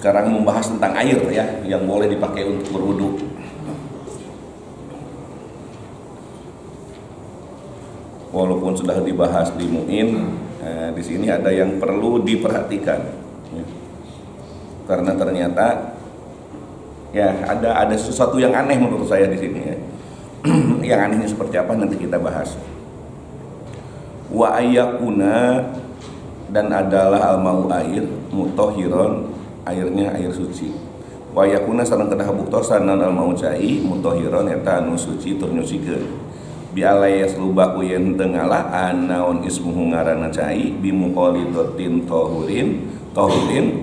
Sekarang membahas tentang air ya, yang boleh dipakai untuk berwudu. Walaupun sudah dibahas di Mu'in, di sini ada yang perlu diperhatikan. Ya. Karena ternyata ya ada sesuatu yang aneh menurut saya di sini ya. Yang anehnya seperti apa nanti kita bahas. Wa ayyakuna, dan adalah al-mau air mutahhiron, airnya air suci. Wa yakuna sareng kedah buktosan al-mau cai mutahhiron eta anu suci tur nyucikeun. Bi alaya slubah yen teu ngalaan naon ismuhu ngaranna cai bi muqallidatin tahurin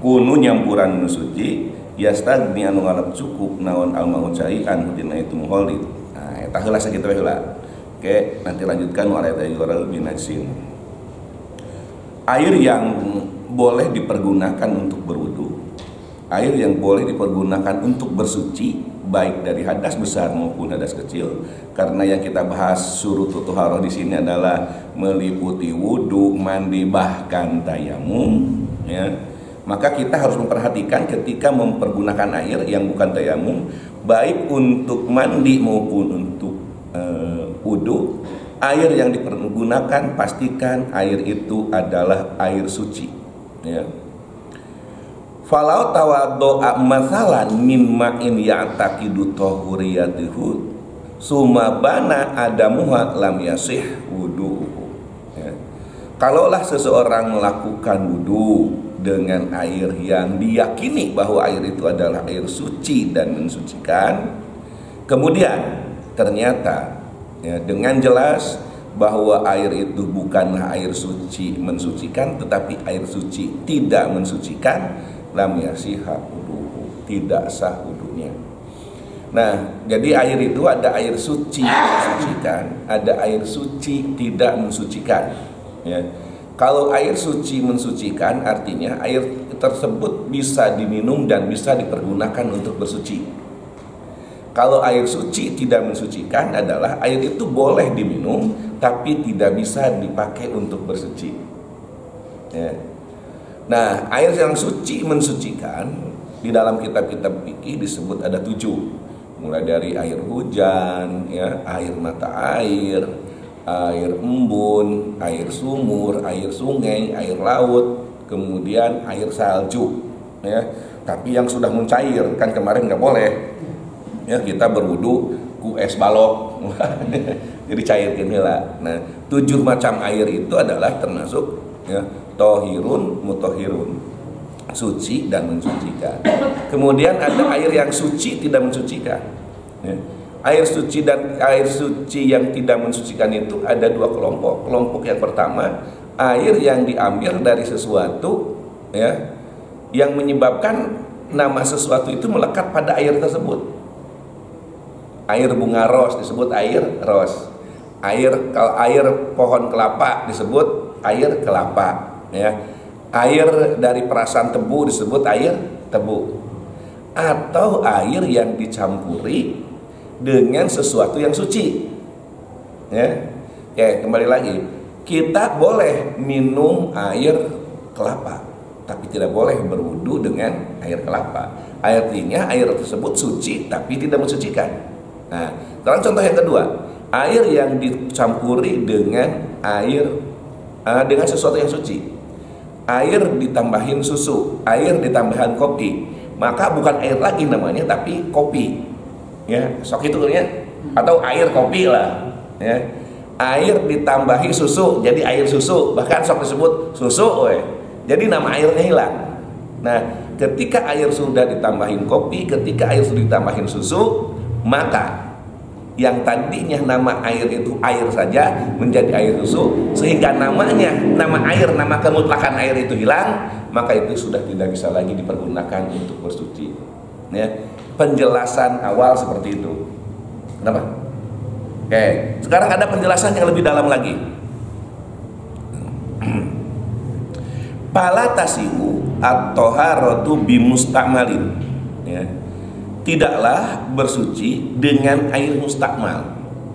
kunu nyampuran nu suci yastagni anu ngarep cukup naon al-mau cai anu dina itu muqallid. Nah eta heula sakitu we heula. Oke, nanti lanjutkan oleh Tayyural Binasin. Air yang boleh dipergunakan untuk berwudu, air yang boleh dipergunakan untuk bersuci, baik dari hadas besar maupun hadas kecil. Karena yang kita bahas syurutut thaharah di sini adalah meliputi wudu, mandi, bahkan tayamum. Ya. Maka kita harus memperhatikan ketika mempergunakan air yang bukan tayamum, baik untuk mandi maupun untuk wudu, air yang dipergunakan pastikan air itu adalah air suci. Ya. Falau tawaddo'a masalan min ma'in ya'taqidu tahuriyatihu summa bana adamuha lam yasih wudu'uhu. Ya. Kalaulah seseorang melakukan wudu dengan air yang diyakini bahwa air itu adalah air suci dan mensucikan, kemudian ternyata ya, dengan jelas bahwa air itu bukanlah air suci mensucikan, tetapi air suci tidak mensucikan, lam yasiha wuduhu, tidak sah wudunya. Nah, jadi air itu ada air suci mensucikan, ada air suci tidak mensucikan. Ya. Kalau air suci mensucikan artinya air tersebut bisa diminum dan bisa dipergunakan untuk bersuci. Kalau air suci tidak mensucikan adalah air itu boleh diminum tapi tidak bisa dipakai untuk bersuci. Ya. Nah, air yang suci mensucikan di dalam kitab-kitab fikih disebut ada 7. Mulai dari air hujan, ya, air mata air, air embun, air sumur, air sungai, air laut, kemudian air salju. Ya. Tapi yang sudah mencair kan kemarin nggak boleh. Ya, kita berwudu ku es balok. Jadi cairkeun heula. Nah, 7 macam air itu adalah termasuk ya, tohirun, mutahhirun, suci dan mensucikan. Kemudian ada air yang suci tidak mensucikan. Ya. Air suci dan air suci yang tidak mensucikan itu ada 2 kelompok. Kelompok yang pertama, air yang diambil dari sesuatu ya, yang menyebabkan nama sesuatu itu melekat pada air tersebut. Air bunga ros disebut air ros. Kalau air pohon kelapa disebut air kelapa, ya. Air dari perasan tebu disebut air tebu. Atau air yang dicampuri dengan sesuatu yang suci. Ya. Oke, kembali lagi. Kita boleh minum air kelapa, tapi tidak boleh berwudu dengan air kelapa. Artinya air tersebut suci tapi tidak mensucikan. Nah, sekarang contoh yang kedua, air yang dicampuri dengan air dengan sesuatu yang suci. Air ditambahin susu, air ditambahin kopi, maka bukan air lagi namanya tapi kopi. Ya, sok itu ya. Atau air kopi lah, ya. Air ditambahi susu, jadi air susu, bahkan sok disebut susu, we. Jadi nama airnya hilang. Nah, ketika air sudah ditambahin kopi, ketika air sudah ditambahin susu, maka yang tadinya nama air itu air saja menjadi air susu, sehingga namanya, nama air, nama kemutlakan air itu hilang, maka itu sudah tidak bisa lagi dipergunakan untuk bersuci. Ya, penjelasan awal seperti itu. Kenapa? Oke, sekarang ada penjelasan yang lebih dalam lagi. Pala tasihu at-thaharatu bimustakmalin. Ya. Tidaklah bersuci dengan air mustakmal.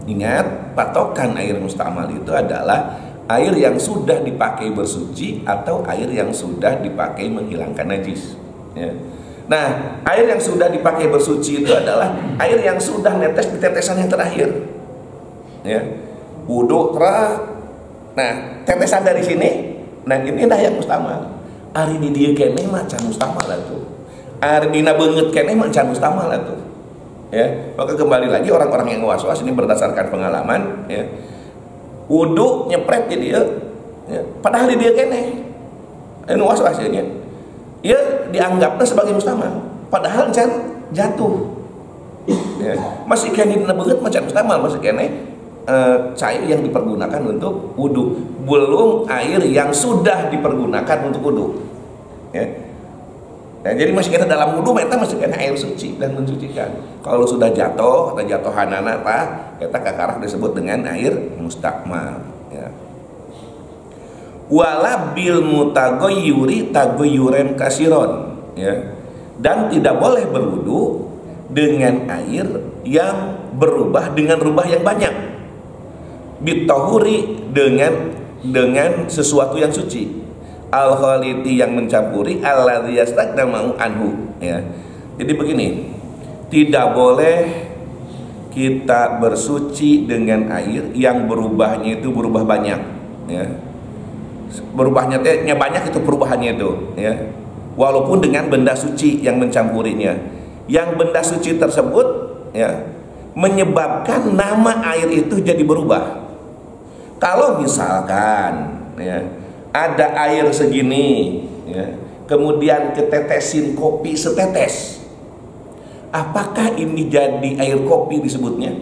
Ingat, patokan air mustakmal itu adalah air yang sudah dipakai bersuci atau air yang sudah dipakai menghilangkan najis. ya. Nah, air yang sudah dipakai bersuci itu adalah air yang sudah netes di tetesan yang terakhir. Ya. Wudu terah. Nah, tetesan dari sini, nah ini dah yang mustamal. Ari di dieu keneh mah can mustamal atuh. Ari dina beungeut keneh mah can mustamal atuh. Ya, maka kembali lagi orang-orang yang was-was ini berdasarkan pengalaman, ya. Wudu nyepret di dieu, ya. Padahal di dieu keneh. Anu was-was nya. Ia dianggapnya sebagai mustamal, padahal can jatuh. Ya. Masih kene dina beungeut mah can mustamal, masih kene cair yang dipergunakan untuk wudu, belum air yang sudah dipergunakan untuk wudu. Ya. Nah, jadi masih kena dalam wudu, eta masih kena air suci dan mensucikan. Kalau sudah jatuh atau jatuhanana tah, eta kakarah disebut dengan air mustakmal. Ya. Wala bil mutagoyuri tagoyuren kasiron, ya. Dan tidak boleh berwudu dengan air yang berubah dengan rubah yang banyak. Bitahuri dengan sesuatu yang suci. Al khaliti yang mencampuri, alladzi yastaqdamu anhu, ya. Jadi begini, tidak boleh kita bersuci dengan air yang berubahnya itu berubah banyak, ya. Berubahnya banyak itu perubahannya itu, ya. Walaupun dengan benda suci yang mencampurinya, yang benda suci tersebut, ya, menyebabkan nama air itu jadi berubah. Kalau misalkan, ya, ada air segini, ya, kemudian ketetesin kopi setetes, apakah ini jadi air kopi disebutnya?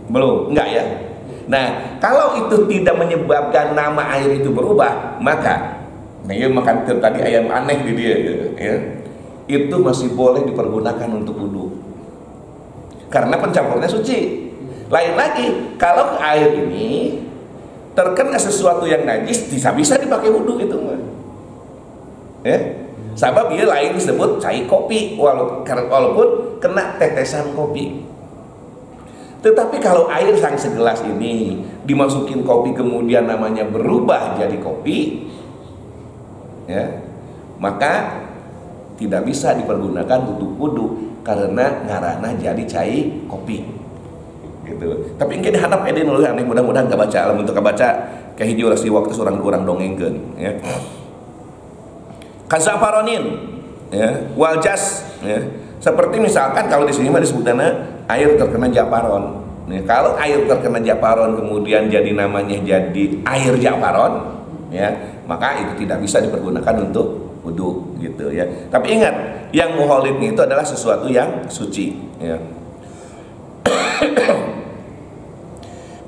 Belum, enggak ya. Nah, kalau itu tidak menyebabkan nama air itu berubah, maka dia makan tadi ayam aneh di dia, ya, itu masih boleh dipergunakan untuk wudu karena pencampurnya suci. Lain lagi kalau air ini terkena sesuatu yang najis, bisa dipakai wudu itu, ya. Sebab dia lain disebut cai kopi walaupun kena tetesan kopi. Tetapi kalau air yang segelas ini dimasukin kopi kemudian namanya berubah jadi kopi, ya, maka tidak bisa dipergunakan untuk wudu karena ngaranna jadi cai kopi, gitu. Tapi engke dihandap ede nu aneh, mudah-mudahan enggak baca, lamun teu kabaca ka hiji ulah si waktu surang kurang dongengkeun, ya. Kazafaronin, ya, waljas, ya. Seperti misalkan kalau di sini mah disebutana air terkena japaron. Nih, kalau air terkena japaron kemudian jadi namanya jadi air japaron, ya, maka itu tidak bisa dipergunakan untuk wudu, gitu, ya. Tapi ingat, yang muholid itu adalah sesuatu yang suci, ya.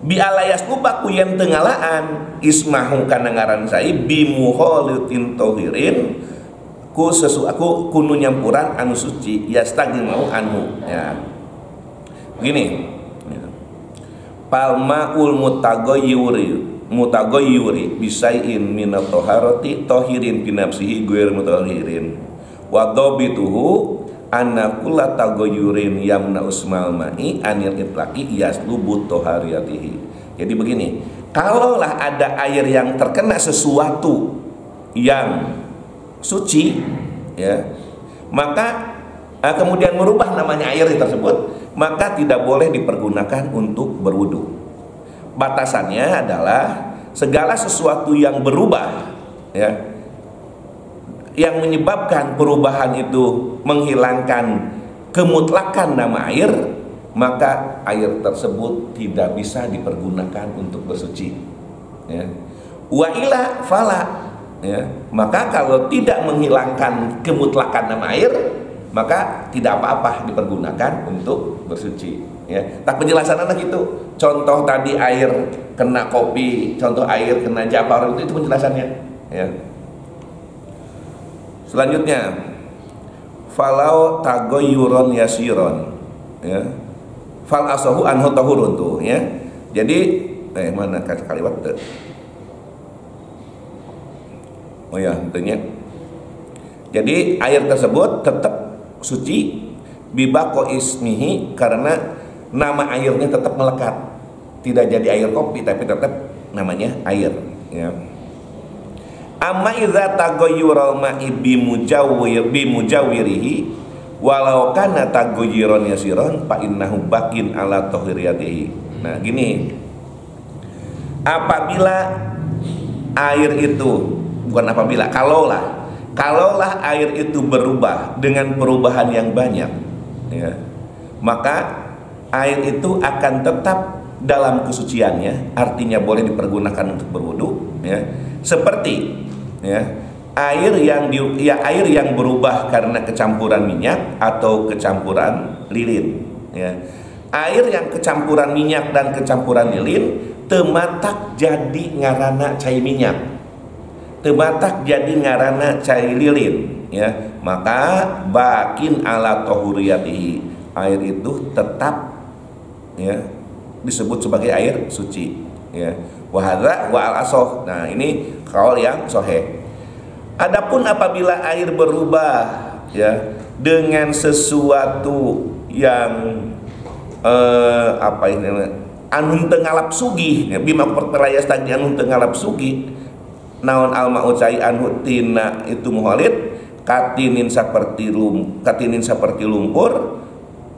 Bi alayas lubaku yang tengalaan ismahu kana ngaran sai bi muholidin tohirin ku sesuatu kunu nyampuran anu suci yastagimau anu, ya. Begini, ya. Palmaul mutagoyuri bisaiin minat toharoti tohirin binafsihi guir mutahirin wadobituhu anakula tagoyurin yamna usmal ma'i anil itlaqi yaslubut tohariyatihi. Jadi begini, kalaulah ada air yang terkena sesuatu yang suci, ya, maka kemudian merubah namanya air tersebut, maka tidak boleh dipergunakan untuk berwudu. Batasannya adalah segala sesuatu yang berubah, ya, yang menyebabkan perubahan itu menghilangkan kemutlakan nama air, maka air tersebut tidak bisa dipergunakan untuk bersuci, ya. Wa ila fala, ya, maka kalau tidak menghilangkan kemutlakan nama air, maka tidak apa-apa dipergunakan untuk bersuci, ya. Tak penjelasan anak itu. Contoh tadi air kena kopi, contoh air kena japaron, itu penjelasannya, ya. Selanjutnya, falau tagoyuron yasiron, ya, fal asahu anhu tahurun tuh, ya. Jadi mana kata kalimat tuh? Oh ya, tentunya. Jadi air tersebut tetap suci bibako ismihi karena nama airnya tetap melekat, tidak jadi air kopi tapi tetap namanya air, ya. Amma idza taghayyural ma'i bimujawwirihi walau kana taghayyuran yasiran fa innahu bakin ala tahiriyatihi. Nah, gini. Apabila air itu kalaulah air itu berubah dengan perubahan yang banyak, ya, maka air itu akan tetap dalam kesuciannya, artinya boleh dipergunakan untuk berwudu, ya. Seperti, ya, air yang berubah karena kecampuran minyak atau kecampuran lilin, ya. Air yang kecampuran minyak dan kecampuran lilin tematak jadi ngaranna cai minyak, tematak jadi ngaranna cai lilin, ya. Maka bakin ala tahuriyatihi, air itu tetap, ya, disebut sebagai air suci, ya. Wahadza wa al-asoh. Nah, ini kaul yang sahih. Adapun apabila air berubah, ya, dengan sesuatu yang anu teu ngalap sugih, ya, bima perlayas tadi anu teu ngalap sugih, naon al-ma'u cai anhu tina itu muhalid katinin saperti lumpur,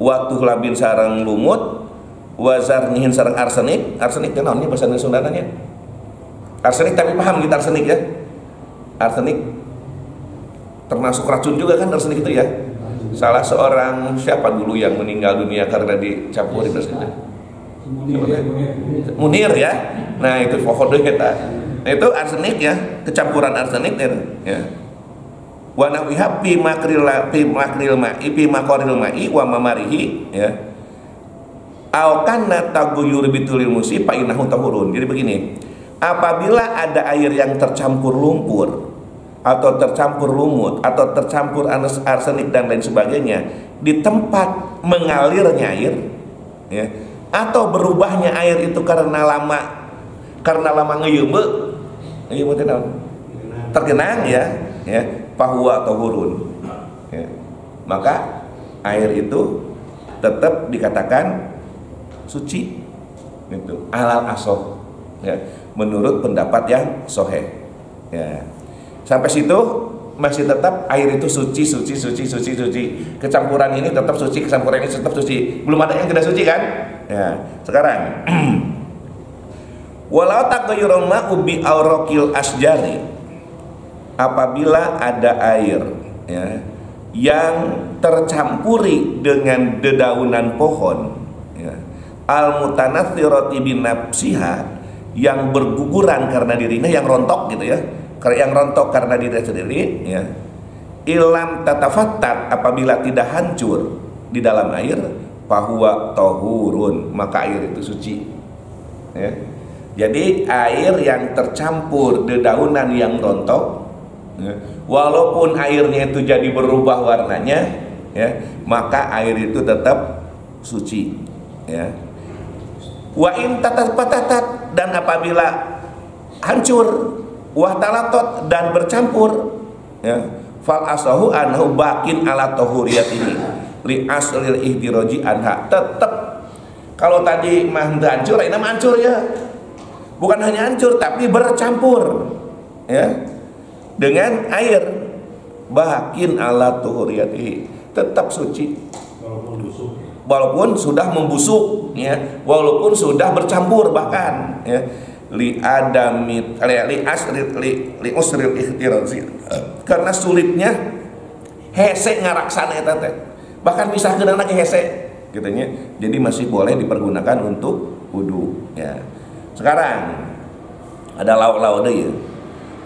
watuh labin sarang lumut, wazarnihin sarang arsenik. Arsenik itu naonnya bahasa Sundanya? Arsenik, tapi paham kita arsenik, ya. Arsenik termasuk racun juga kan arsenik itu, ya. Salah seorang siapa dulu yang meninggal dunia karena dicampurin arsenik? Munir, ya. Nah, itu pokoknya kita. Nah, itu arsenik, ya, kecampuran arsenik, ya. Wa nawiha fi makril ma'i wa mamarihi, ya. Au kana taghayyur bitulil musi fa innahu tahurun. Jadi begini, apabila ada air yang tercampur lumpur atau tercampur lumut atau tercampur arsenik dan lain sebagainya di tempat mengalirnya air, ya, atau berubahnya air itu karena lama ngeuyeumeu tergenang, ya, fahuwa tahurun, ya. Maka air itu tetap dikatakan suci, itu alal asoh, ya, menurut pendapat yang sahih, ya. Sampai situ masih tetap air itu suci. Kecampuran ini tetap suci, kecampuran ini tetap suci. Belum ada yang tidak suci, kan? Ya. Sekarang walau taghayyurul ma'u bi awraqil asjari, apabila ada air, ya, yang tercampuri dengan dedaunan pohon, ya, al-mutanaththirati bin nafsiha, yang berguguran karena dirinya, yang rontok gitu, ya, yang rontok karena diri sendiri, ya. Ilam tatafattat, apabila tidak hancur di dalam air, fahuwa tahurun, maka air itu suci, ya. Jadi air yang tercampur dedaunan yang rontok, ya, walaupun airnya itu jadi berubah warnanya, ya, maka air itu tetap suci, ya. Wa in tatatatat, dan apabila hancur, wa talatot, dan bercampur, ya, fal asahu anhu bakin ala tahuriyatihi li aslil ihtiraji anha. Tetap kalau tadi mah hancur, ini mah hancur, ya. Bukan hanya hancur tapi bercampur, ya, dengan air, bakin ala tahuriyatihi, tetap suci walaupun sudah membusuk, ya, walaupun sudah bercampur bahkan, ya, li usril ihtirazi, karena sulitnya hese ngaraksana eta teh, bahkan bisa kena lagi hese gitunya. Jadi masih boleh dipergunakan untuk wudu, ya. Sekarang ada lauk-lauk deui, ya.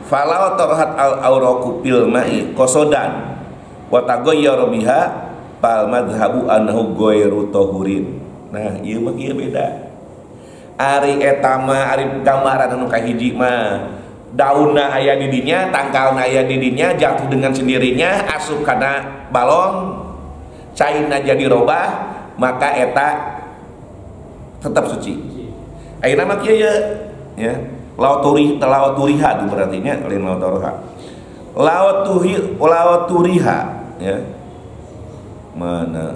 Falau tarhat al auraqu fil ma'i qasadan wa taghayyara biha fal madhhabu annahu ghairu tahurin. Nah, ieu mah ieu beda. Ari eta mah ari gambaran anu kahiji mah daunna aya di dinya, tangkalna aya di dinya, jatuh dengan sendirinya, asup kana balong, cairna jadi robah, maka eta tetap suci. Ayeuna mah kieu, ya. Lauturiha itu berarti nya lain lauturiha. Lauturiha, ya. Mana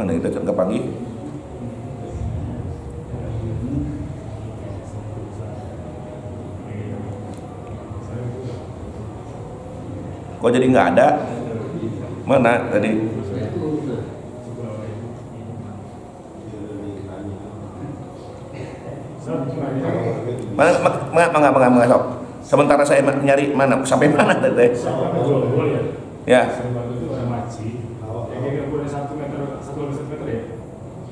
itu can kepanggih. Kok jadi nggak ada? Mana tadi? Mangga sok. Sementara saya nyari mana sampai mana tadi? Ya.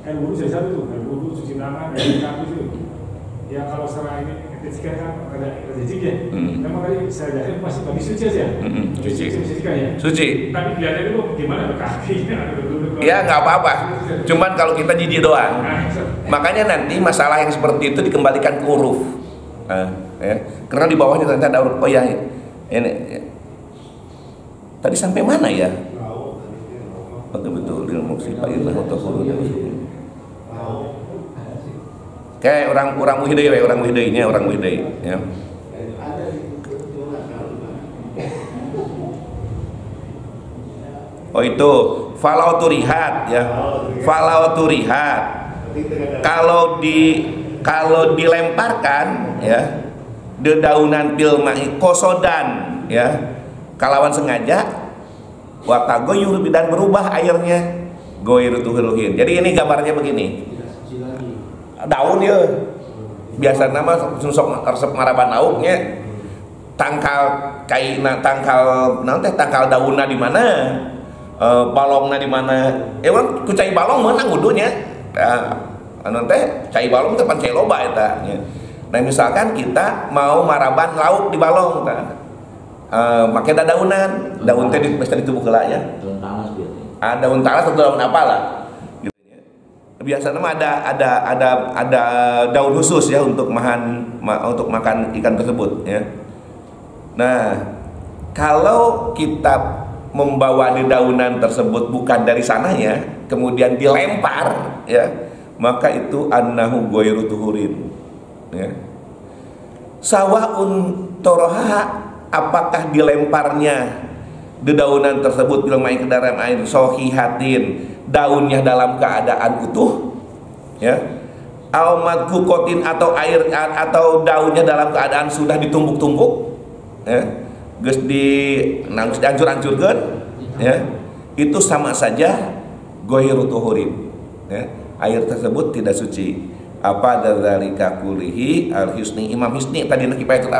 Kan wudhu saya satu tuh, wudhu cuci tangan, dari kaki itu. Ya kalau secara ini etika kan ada etik ya. Memang tadi saya lihat masih bagi suci aja. Suci. Ya. Suci. Tapi kelihatannya itu gimana berkakinya? Ya nggak apa-apa. Cuman kalau kita jijik doang. Makanya nanti masalah yang seperti itu dikembalikan ke huruf. Ya. Karena di bawahnya ternyata ada huruf. Oh ya, ini. Tadi sampai mana ya? Betul ilmu sifat itu atau kayak orang muhidai orang muhidai ya. Oh itu falau turihat ya. Falau turihat. Kalau dilemparkan ya, dedaunan bil ma'i kosodan ya. Kalawan sengaja watagoyur dan berubah airnya goyur tuhiruhin. Jadi ini gambarnya begini. Daun ya biasa nama susok resep maraban lauknya tangkal kaina tangkal daunna di mana, balongna di mana. Emang kucai balong menang wudunya. Anu teh cai balong teh pan cai loba eta nya. Nah misalkan kita mau maraban lauk di balong tah. Make daunan, daun teh bisa ditubuh heula ya. Daun talas biasanya. Daun talas atau daun apalah. Biasanya mah ada daun khusus ya untuk makan ikan tersebut ya. Nah, kalau kita membawa dedaunan tersebut bukan dari sananya, kemudian dilempar ya, maka itu annahu ghairu tuhurin ya. Sawaun toroha, apakah dilemparnya dedaunan tersut bil ma'i ke dalam air sohihatin, daunnya dalam keadaan utuh ya, au madkukotin atau air atau daunnya dalam keadaan sudah ditumbuk-tumbuk ya, geus dihancur-hancurkeun ya, itu sama saja ghairu tuhurin ya, air tersebut tidak suci. Apa dzalika kulihi al-Husni, Imam Husni tadi nak kifayatul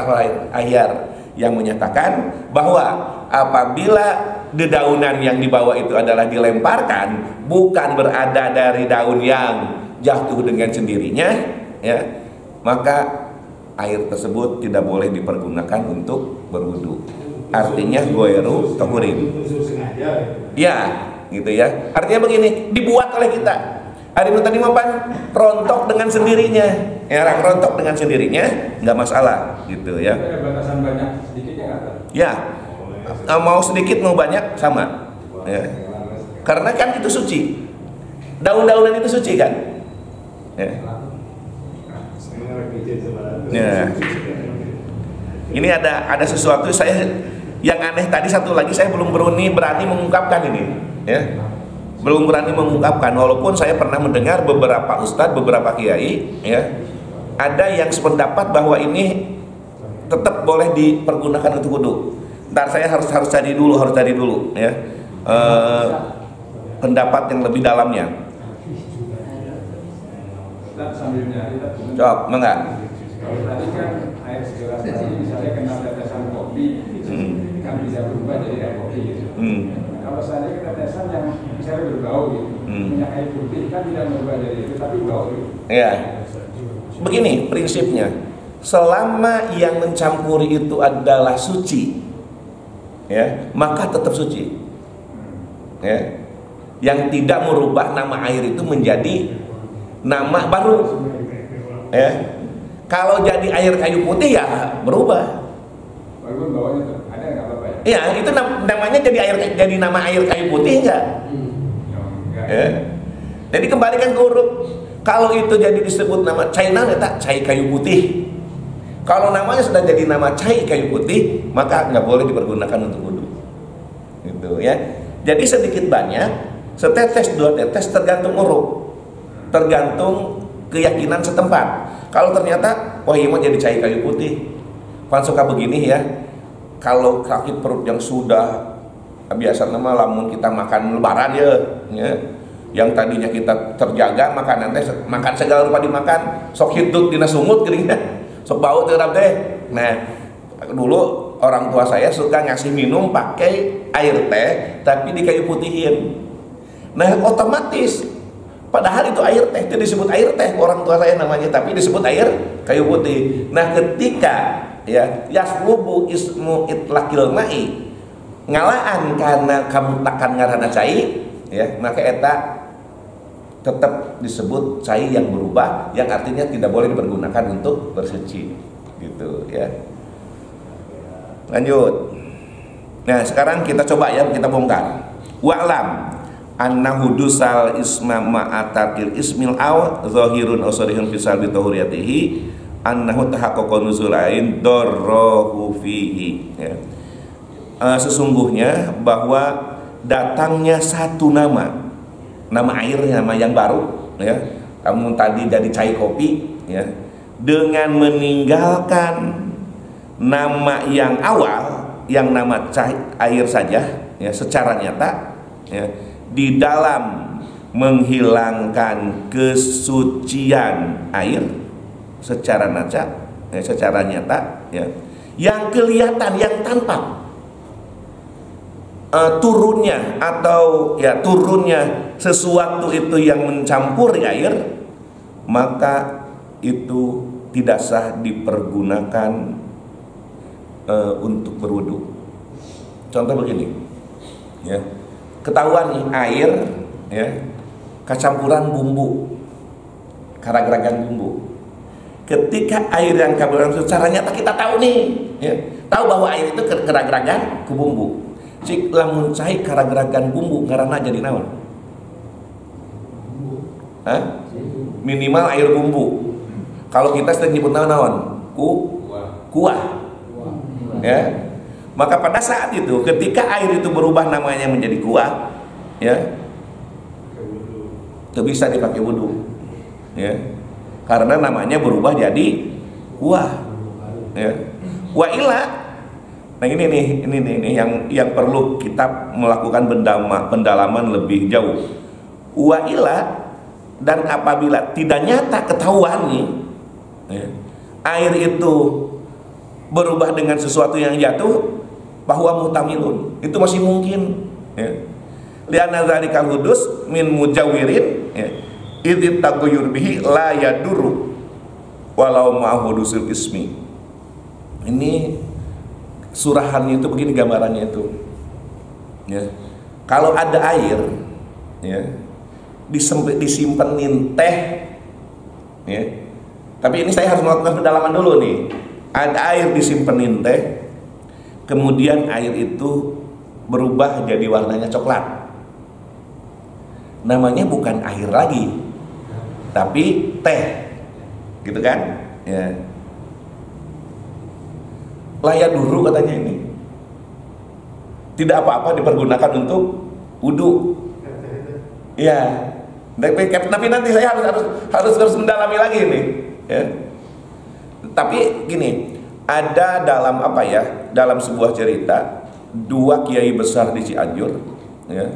ahyar yang menyatakan bahwa apabila dedaunan yang dibawa itu adalah dilemparkan, bukan berada dari daun yang jatuh dengan sendirinya ya, maka air tersebut tidak boleh dipergunakan untuk berwudu. Artinya ghairu tahurin ya, gitu ya. Artinya begini, dibuat oleh kita. Hari itu tadi mapan rontok dengan sendirinya, ya, rontok dengan sendirinya nggak masalah, gitu ya. Ada batasan banyak sedikitnya nggak? Ya, mau sedikit mau banyak sama, ya. Karena kan itu suci, daun-daunan itu suci kan, ya. Ya. Ini ada sesuatu saya yang aneh tadi, satu lagi saya belum berani mengungkapkan ini, ya. Belum berani mengungkapkan, walaupun saya pernah mendengar beberapa ustadz, beberapa kiai ya, ada yang sependapat bahwa ini tetap boleh dipergunakan untuk wudu. Ntar saya harus cari dulu ya, pendapat yang lebih dalamnya. Coba enggak? Kalau tadi kan air segelas tadi misalnya kena tetesan kopi, kan bisa berubah jadi air kopi gitu. Kalau seandainya tetesan yang misalnya berbau gitu, minyak air putih kan tidak berubah dari itu, tapi bau gitu. Ya, begini prinsipnya, selama yang mencampuri itu adalah suci, ya, maka tetap suci. Ya, yang tidak merubah nama air itu menjadi nama baru. Ya, kalau jadi air kayu putih ya berubah. Walaupun baunya tuh ada nggak apa-apa ya? Iya, itu namanya jadi nama air kayu putih enggak? Ya. Jadi kembalikan ke huruf. Kalau itu jadi disebut nama cai tak cai kayu putih. Kalau namanya sudah jadi nama cai kayu putih, maka nggak boleh dipergunakan untuk wudu. Gitu ya. Jadi sedikit banyak, setetes dua tetes tergantung huruf, tergantung keyakinan setempat. Kalau ternyata wah ini mau jadi cai kayu putih, pan suka begini ya. kalau sakit perut yang sudah biasa nama lamun kita makan lebaran ya, yang tadinya kita terjaga makanan teh makan segala rupa dimakan, sok hidut dina sumut geringnya, sok bau teh teh. Nah, dulu orang tua saya suka ngasih minum pakai air teh tapi di kayu putihin. Nah, otomatis padahal itu air teh, itu disebut air teh orang tua saya namanya, tapi disebut air kayu putih. Nah, ketika ya yaslubu ismu itlaqil ma'i, ngalaan karena kamu takkan ngaranna cai, ya maka eta tetap disebut cai yang berubah, yang artinya tidak boleh dipergunakan untuk bersuci, gitu ya. Lanjut. Nah, sekarang kita coba ya, kita bongkar. Wa'lam annahu dusal isma ma'atatil ismil aw zahirun aw sarihun fi salbi tahuriyatihi annahu tahaqqaqa nuzulain darrahu fihi, ya. Sesungguhnya bahwa datangnya satu nama air, nama yang baru, ya. Kamu tadi jadi cai kopi, ya, dengan meninggalkan nama yang awal, yang nama cai air saja, ya, secara nyata, ya, di dalam menghilangkan kesucian air secara nyata, ya, yang kelihatan, yang tampak turunnya atau ya turunnya sesuatu itu yang mencampuri air, maka itu tidak sah dipergunakan untuk berwudu. Contoh begini, ya, ketahuan nih air, ya, kecampuran bumbu, karag-ragan bumbu. Ketika air yang campuran secara nyata kita tahu nih, ya, tahu bahwa air itu karag-ragan ke bumbu. Cik lamun cai karag-ragan bumbu ngaranna jadi naon? Hah? Minimal air bumbu. Kalau kita sering nyebut naon? Kuah. Ya. Maka pada saat itu ketika air itu berubah namanya menjadi kuah, ya, itu bisa dipakai wudu, ya, karena namanya berubah jadi kuah, ya. Wa ila, nah ini yang perlu kita melakukan pendalaman lebih jauh. Wa ila, dan apabila tidak nyata ketahuan nih, ya, air itu berubah dengan sesuatu yang jatuh, bahwa mutamilun, itu masih mungkin, ya. Lianna dzalikal hudus min mujawirin, ya, idit taghayyur bihi la yadurru walau ma'hudusul ismi. Ini surahannya itu begini gambarannya itu, ya. Kalau ada air, ya, disimpenin teh, ya. Tapi ini saya harus melakukan pendalaman dulu nih. Ada air disimpenin teh, kemudian air itu berubah jadi warnanya coklat. Namanya bukan air lagi, tapi teh, gitu kan? Ya. Layak dulu katanya ini. Tidak apa-apa dipergunakan untuk wudu. Ya. Tapi nanti saya harus mendalami lagi nih. Ya. Tapi gini, ada dalam apa ya? Dalam sebuah cerita, dua kiai besar di Cianjur, ya.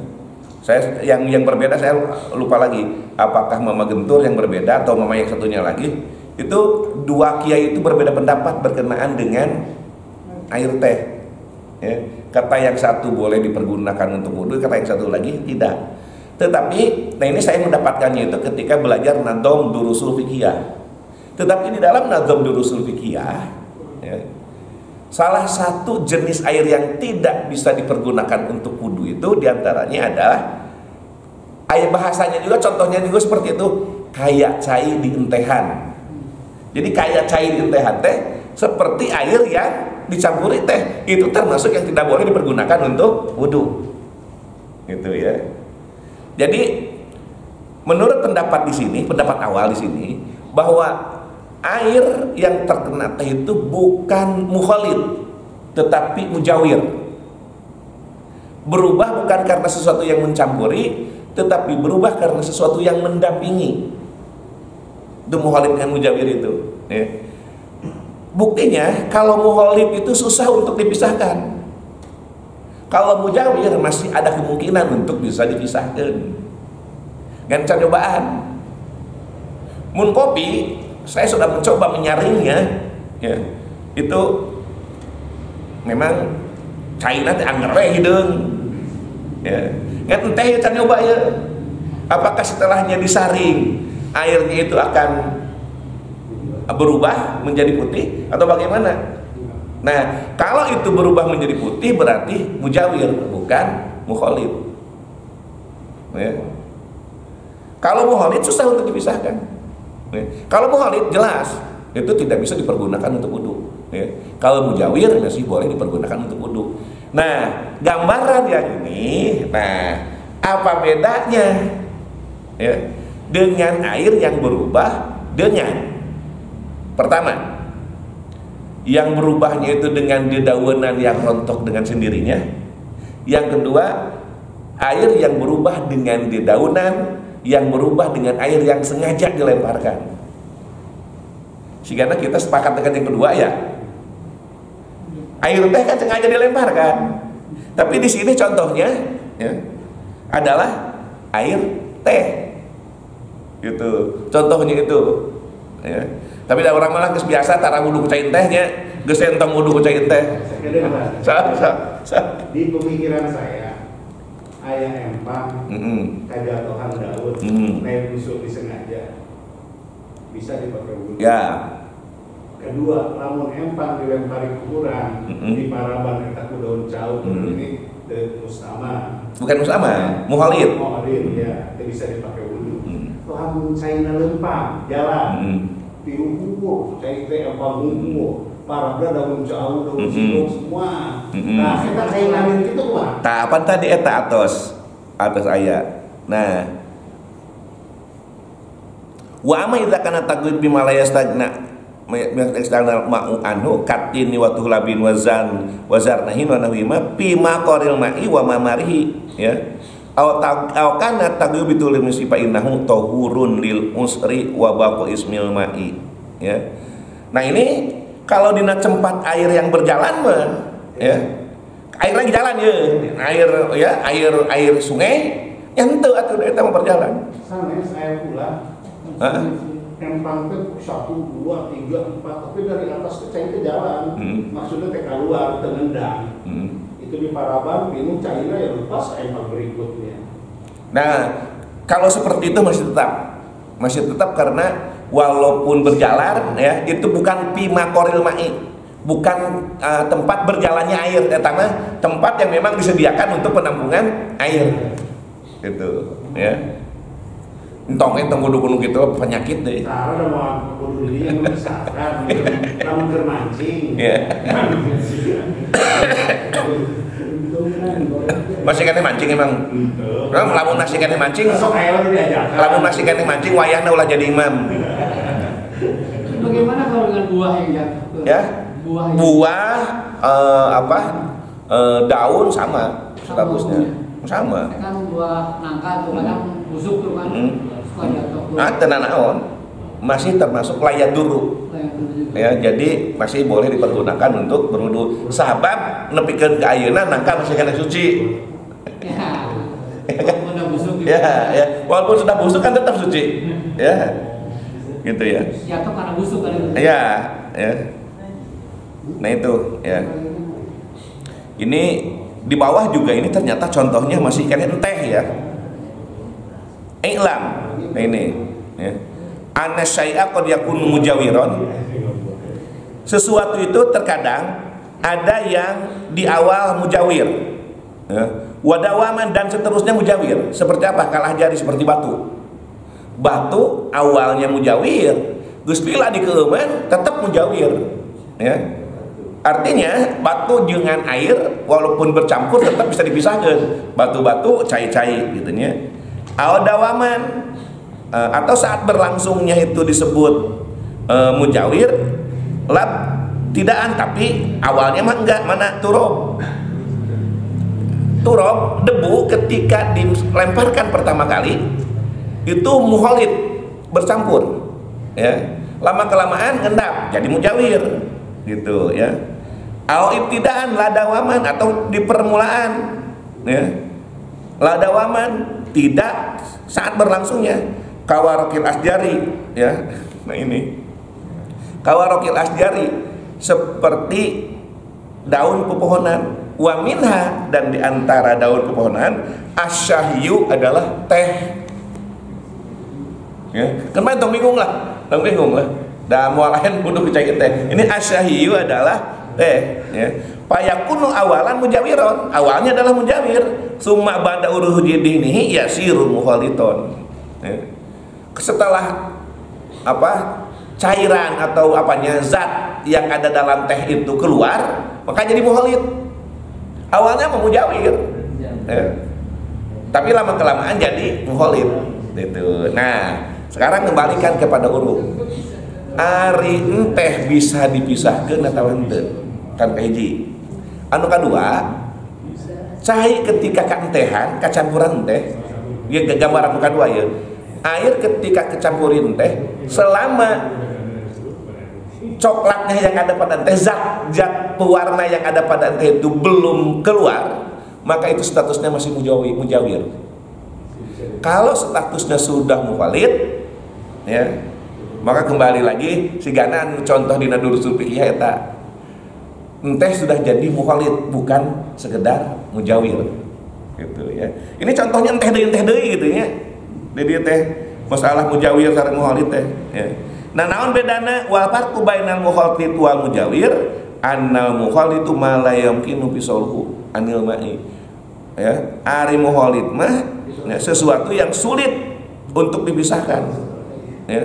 Saya yang berbeda saya lupa lagi. Apakah Mama Gentur yang berbeda atau Mama yang satunya lagi? Itu dua kiai itu berbeda pendapat berkenaan dengan air teh. Ya. Kata yang satu boleh dipergunakan untuk wudu, kata yang satu lagi tidak. Tetapi, nah ini saya mendapatkannya itu ketika belajar Nadhom Durusul Fiqhiyah. Tetapi di dalam Nadhom Durusul Fiqhiyah, ya, salah satu jenis air yang tidak bisa dipergunakan untuk wudu itu diantaranya adalah air, bahasanya juga contohnya juga seperti itu, kayak cai di entehan. Jadi kayak cai di entehan teh seperti air yang dicampuri teh, itu termasuk yang tidak boleh dipergunakan untuk wudu, gitu ya. Jadi menurut pendapat di sini, pendapat awal di sini, bahwa air yang terkena teh itu bukan mukhalid, tetapi mujawir. Berubah bukan karena sesuatu yang mencampuri, tetapi berubah karena sesuatu yang mendampingi. Itu mukhalid dengan mujawir itu, ya. Buktinya kalau mukhalif itu susah untuk dipisahkan. Kalau mujawir masih ada kemungkinan untuk bisa dipisahkan. Kan cobaan. Mun kopi, saya sudah mencoba menyaringnya, ya. Itu memang cairnya teh angere hideung. Ya. Ngan teh can nyoba ya. Apakah setelahnya disaring airnya itu akan berubah menjadi putih atau bagaimana? Nah, kalau itu berubah menjadi putih berarti mujawir, bukan mukhalif. Ya. Kalau mukhalif susah untuk dipisahkan. Ya. Kalau mukhalif jelas itu tidak bisa dipergunakan untuk wudu. Ya. Kalau mujawir masih boleh dipergunakan untuk wudu. Nah, gambaran yang ini, nah apa bedanya? Ya, dengan air yang berubah dengan pertama. Yang berubahnya itu dengan dedaunan yang rontok dengan sendirinya. Yang kedua, air yang berubah dengan dedaunan yang berubah dengan air yang sengaja dilemparkan. Sehingga kita sepakat dengan yang kedua ya. Air teh kan sengaja dilemparkan. Tapi di sini contohnya ya, adalah air teh. Gitu. Contohnya itu. Ya. Tapi ada orang malah biasa tara wudu ku cain tehnya, geus entong wudu ku cain teh. Di pemikiran saya, aya empang, kajatohan daun, lain busuk disengaja, bisa dipakai wudu. Ya. Kedua, lamun empang dilempari kurang, di paraban eta ku daun caut, ini mustama. Bukan mustama, muhalid. Muhalid ya, itu bisa dipakai wudu. Lamun caina lempang, jalan. Tiru hukum, cai teh apa hukum, parabda daun jauh, daun singkong semua. Nah, kita saingan itu mah. Tahapan tadi eta atos aya. Nah, wa amma idza kana taqwid bima la yastagna eksternal ma'u anhu katini wa tuhlabin wazan wazarnahin wa nahwima bima qaril ma'i wa mamarihi ya. Aw kana taqyu bitul musifa innahu tahurun lil usri wa baqu ismil ma'i ya. Nah ini kalau dina tempat air yang berjalan mah ya. Air lagi jalan ya. Air sungai yang teu atuh eta mah berjalan. Sanes aya pula. Empang teh 1 2 3 4 tapi dari atas ke cai teh jalan. Maksudnya teh keluar teu ngendang. Itu di paraban minum cairnya ya lepas empang berikutnya. Nah, kalau seperti itu masih tetap karena walaupun berjalan ya itu bukan pima koril ma'i, bukan tempat berjalannya air, mah tempat yang memang disediakan untuk penampungan air. Gitu, ya. Entong kudu gitu penyakit deh. Cara udah mau kudu dia misalkan kamu bermancing. Iya. Masih kene mancing emang. Lamun nasi kene mancing. Lamun nasi kene mancing wayahna ulah jadi imam. Bagaimana kalau dengan buah yang jatuh? Ya. Buah daun sama statusnya. Sama. Kan buah nangka tuh kadang busuk tuh kan. Suka jatuh. Nah, tenan naon? Masih termasuk layak dulu. Ya, jadi masih boleh dipergunakan untuk berwudu. Sahabat nepikeun ka ayeuna nangka masih kana suci. Ya. Walaupun sudah busuk gitu. Ya. Walaupun sudah busuk kan tetap suci. Ya. Gitu ya. Jatuh karena busuk kali itu. Ya. Nah itu, ya. Ini di bawah juga ini ternyata contohnya masih ikan teh ya. I'lam. Nah ini, ya. Anna syai'a qad yakunu mujawiron. Sesuatu itu terkadang ada yang di awal mujawir, ya. Wadawaman dan seterusnya mujawir. Seperti apa? Kalah jari seperti batu. Batu awalnya mujawir, geus lila dikeuman tetap mujawir, ya. Artinya batu dengan air walaupun bercampur tetap bisa dipisahkan. Batu-batu cai-cai gitu nya. Awdawaman atau saat berlangsungnya itu disebut mujawir lab tidaan, tapi awalnya mah enggak, mana turob debu ketika dilemparkan pertama kali itu muholid bercampur ya, lama kelamaan ngendap jadi mujawir gitu ya. Au ibtidaan ladawaman atau di permulaan ya. Ladawaman tidak saat berlangsungnya. Kawarokil asjari ya. Nah ini kawarokil asjari seperti daun pepohonan. Wa minha dan diantara daun pepohonan asyahyu adalah teh. Ya, kan tong bingung lah. Dah mual lain kudu kecai teh. Ini asyahyu adalah teh. Ya. Payakunu awalan mujawiron. Awalnya adalah mujawir. Summa ba'da uruhudidinihi yasiru mukhaliton. Ya. Setelah apa cairan atau apanya zat yang ada dalam teh itu keluar, maka jadi mukhalid. Awalnya memujawir, ya. Tapi lama kelamaan jadi mukhalid, gitu. Nah, sekarang kembalikan kepada urut. Ari teh bisa dipisahkan atau henteu? Kan kahiji. Anu kadua, cai ketika kantehan kacampuran teh, ieu gambaran anu kadua ya. Air ketika kecampurin teh selama coklatnya yang ada pada teh, zat pewarna yang ada pada teh itu belum keluar, maka itu statusnya masih mujawir. Kalau statusnya sudah mukhalid, ya, maka kembali lagi sigana contoh dina durusul fikih eta. Teh sudah jadi mukhalid, bukan sekedar mujawir. Gitu ya. Ini contohnya teh deui gitu ya. Jadi teh masalah mujawir sareng mukhalid teh, ya. Nah, naon bedana wal farqu bainal mukhalid wal mujawir? Annal mukhalitu ma la yumkinu bisolhu anil ma'i. Ya, ari mukhalid mah ya, sesuatu yang sulit untuk dipisahkan. Ya.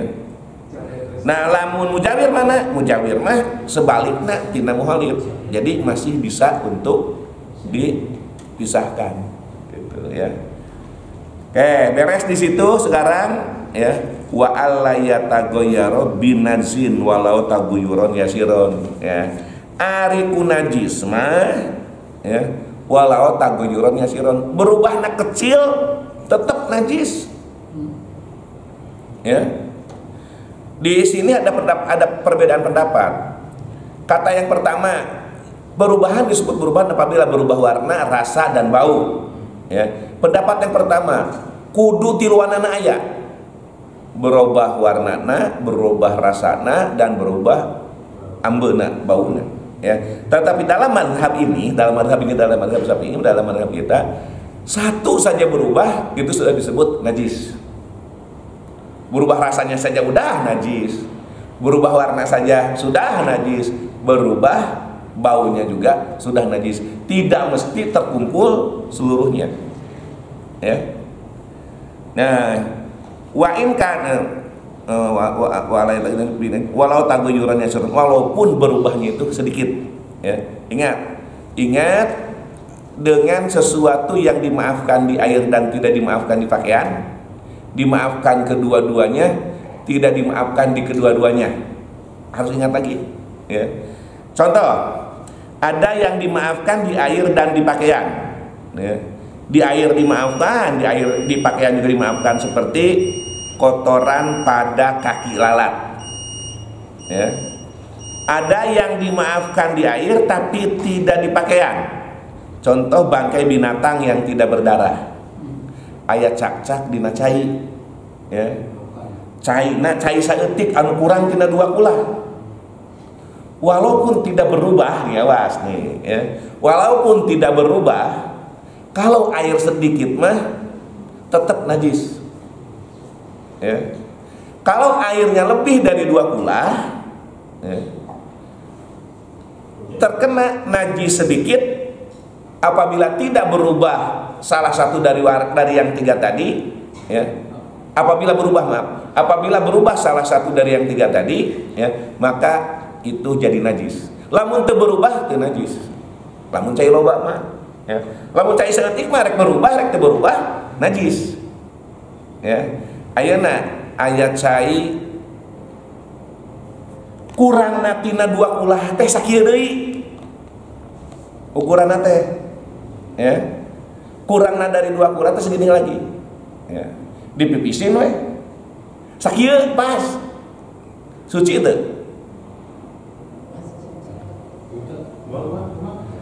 Nah, lamun mujawir mana? Mujawir mah sebaliknya tina mukhalid. Jadi masih bisa untuk dipisahkan. Gitu ya. Oke, beres di situ sekarang ya. Wa alla yatagoyyaro binazin walau taguyuron yasiron ya. Ari kunajis mah ya walau taguyuron yasiron, berubahna kecil tetap najis. Ya. Di sini ada perbedaan pendapat. Kata yang pertama, perubahan disebut perubahan apabila berubah warna, rasa dan bau. Ya. Pendapat yang pertama, kudu tiluanana aya. Berubah warnana, berubah rasana, dan berubah ambeuna, bauna. Ya. Tetapi dalam mazhab Syafi'i, dalam mazhab kita, satu saja berubah itu sudah disebut najis. Berubah rasanya saja udah najis. Berubah warna saja sudah najis. Berubah baunya juga sudah najis. Tidak mesti terkumpul seluruhnya. Ya. Nah, wa in kana walau taguyurannya walaupun berubahnya itu sedikit ya. Ingat dengan sesuatu yang dimaafkan di air dan tidak dimaafkan di pakaian, dimaafkan kedua-duanya, tidak dimaafkan di kedua-duanya. Harus ingat lagi ya. Contoh, ada yang dimaafkan di air dan di pakaian ya. Di air dimaafkan, di pakaian juga dimaafkan, seperti kotoran pada kaki lalat. Ya. Ada yang dimaafkan di air tapi tidak di pakaian. Contoh bangkai binatang yang tidak berdarah. Aya cak-cak dina cai. Ya. Cai saeutik anu kurang tina 2 ulah. Walaupun tidak berubah, nih awas nih ya. Walaupun tidak berubah, kalau air sedikit mah tetap najis. Ya. Kalau airnya lebih dari 2 kulah ya, terkena najis sedikit, apabila tidak berubah salah satu dari yang 3 tadi ya, apabila berubah salah satu dari yang 3 tadi ya, maka itu jadi najis. Lamun teu berubah teu najis. Lamun cai loba mah ya. Lamun cai saeutik mah rek berubah rek teu berubah najis. Ya. Ayeuna aya cai kurangna tina 2 ulah teh sakieu deui. Ukuranna teh ya. Kurangna dari 2 ulah teh segini lagi. Ya. Dipipisin we. Sakieu pas. Suci teu?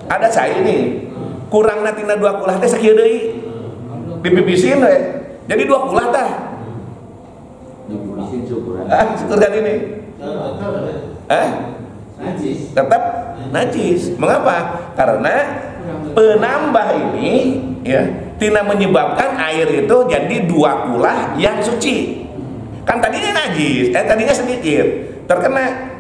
Ada cair nih kurang natina 2 kulah teh sakieu deui dipipisin we jadi 2 kulah tah dipipisin syukuran syukur kan ini najis tetap najis. Mengapa? Karena penambah ini ya tina menyebabkan air itu jadi 2 kulah yang suci. Kan tadinya najis, tadinya sedikit terkena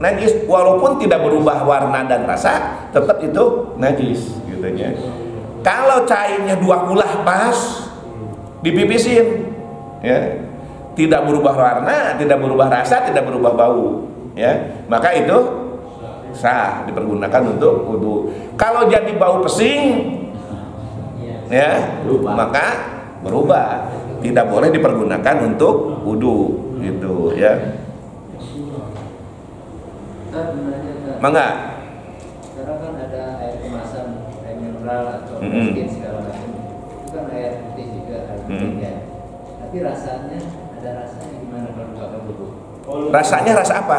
najis walaupun tidak berubah warna dan rasa, tetap itu najis gitunya. Kalau cairnya 2 kulah pas dipipisin ya, tidak berubah warna, tidak berubah rasa, tidak berubah bau ya, maka itu sah dipergunakan untuk wudu. Kalau jadi bau pesing ya maka berubah, tidak boleh dipergunakan untuk wudu gitu ya. Mangga. Sekarang kan ada air kemasan, air mineral atau mungkin segala macam. Itu kan air putih juga, air putih ya. Tapi rasanya ada rasanya gimana kalau pakai wudu? Rasanya rasa apa?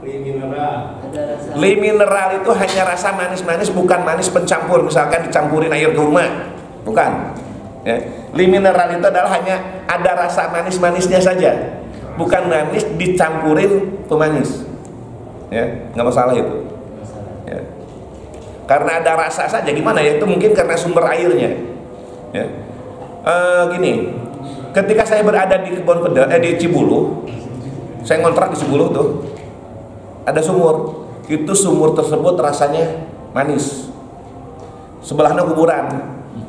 Mineral. Ada rasa. Mineral itu hanya rasa manis-manis, bukan manis pencampur. Misalkan dicampurin air kurma, bukan. Ya. Mineral itu adalah hanya ada rasa manis-manisnya saja, bukan manis dicampurin pemanis. Ya, nggak masalah itu. Ya. Karena ada rasa saja, gimana ya? Itu mungkin karena sumber airnya. Ya. Gini, ketika saya berada di kebun di Cibulu, saya ngontrak di Cibulu tuh, ada sumur. Itu sumur tersebut rasanya manis. Sebelahnya kuburan,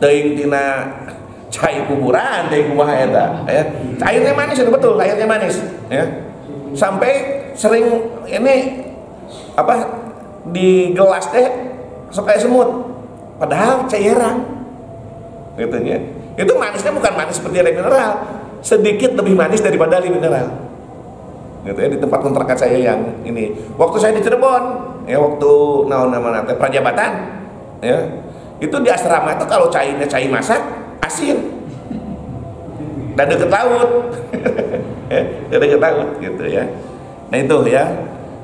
teuing tina cai kuburan, teuing kumaha eta, ya. Airnya manis itu betul, airnya manis, ya. Sampai sering ini apa di gelas teh sok kayak semut, padahal cairan gitu ya. Itu manisnya bukan manis seperti air mineral, sedikit lebih manis daripada air mineral gitu ya. Di tempat kontrakan saya yang ini waktu saya di Cirebon ya, waktu nama Prajabatan ya, itu di asrama itu kalau cairnya cair masak asin dan deket laut ya, deket laut gitu ya. Nah itu ya,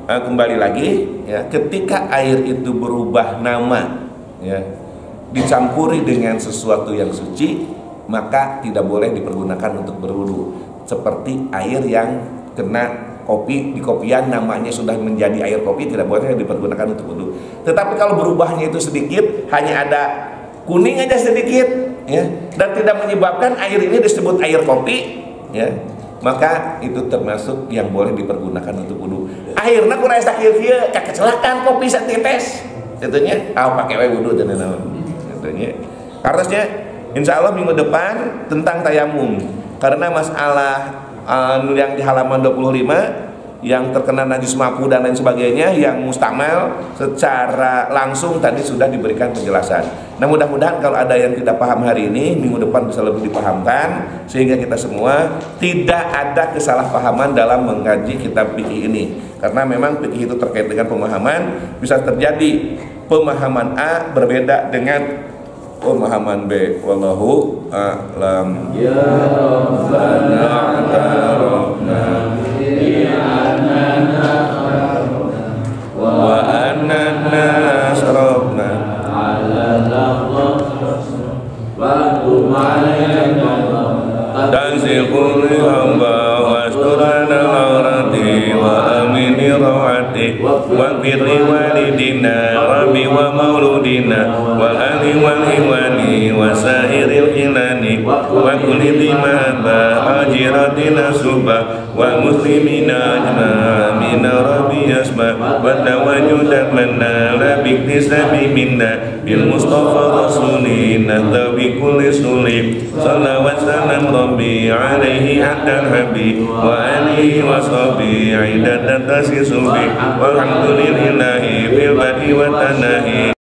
kembali lagi ya, ketika air itu berubah nama ya, dicampuri dengan sesuatu yang suci, maka tidak boleh dipergunakan untuk berwudu. Seperti air yang kena kopi, di kopian namanya sudah menjadi air kopi, tidak boleh dipergunakan untuk wudu. Tetapi kalau berubahnya itu sedikit, hanya ada kuning aja sedikit ya, dan tidak menyebabkan air ini disebut air kopi ya, maka itu termasuk yang boleh dipergunakan untuk wudu. Akhirnya kurang sakit dia, kecelakaan kopi setetes, tentunya, pakai wudu dan lain-lain, tentunya. Harusnya, insya Allah minggu depan tentang tayamum, karena masalah yang di halaman 25 yang terkena najis maku dan lain sebagainya, yang mustamal secara langsung tadi sudah diberikan penjelasan. Nah mudah-mudahan kalau ada yang tidak paham hari ini, minggu depan bisa lebih dipahamkan, sehingga kita semua tidak ada kesalahpahaman dalam mengkaji kitab fikih ini. Karena memang fikih itu terkait dengan pemahaman, bisa terjadi pemahaman A berbeda dengan pemahaman B. Wallahu a'lam. Ya Rabbana ta'arafna wa annana asrafna tanzilul hamba wasturana aurati wa amini rawati wa birri walidina rabbi wa mauludina wal ali wal iwani wa sairil hilani wa kulli dimaba ajiratina subah wa muslimina ajma'ina rabbi yasma wa tawajudan manna la biktisabi minna bil mustafa rasulina tabi kulli sulim salawat salam rabbi alaihi haqqan habib wa alihi wa sahbihi idatan tasisubi walhamdulillahi bil badi wa tanahi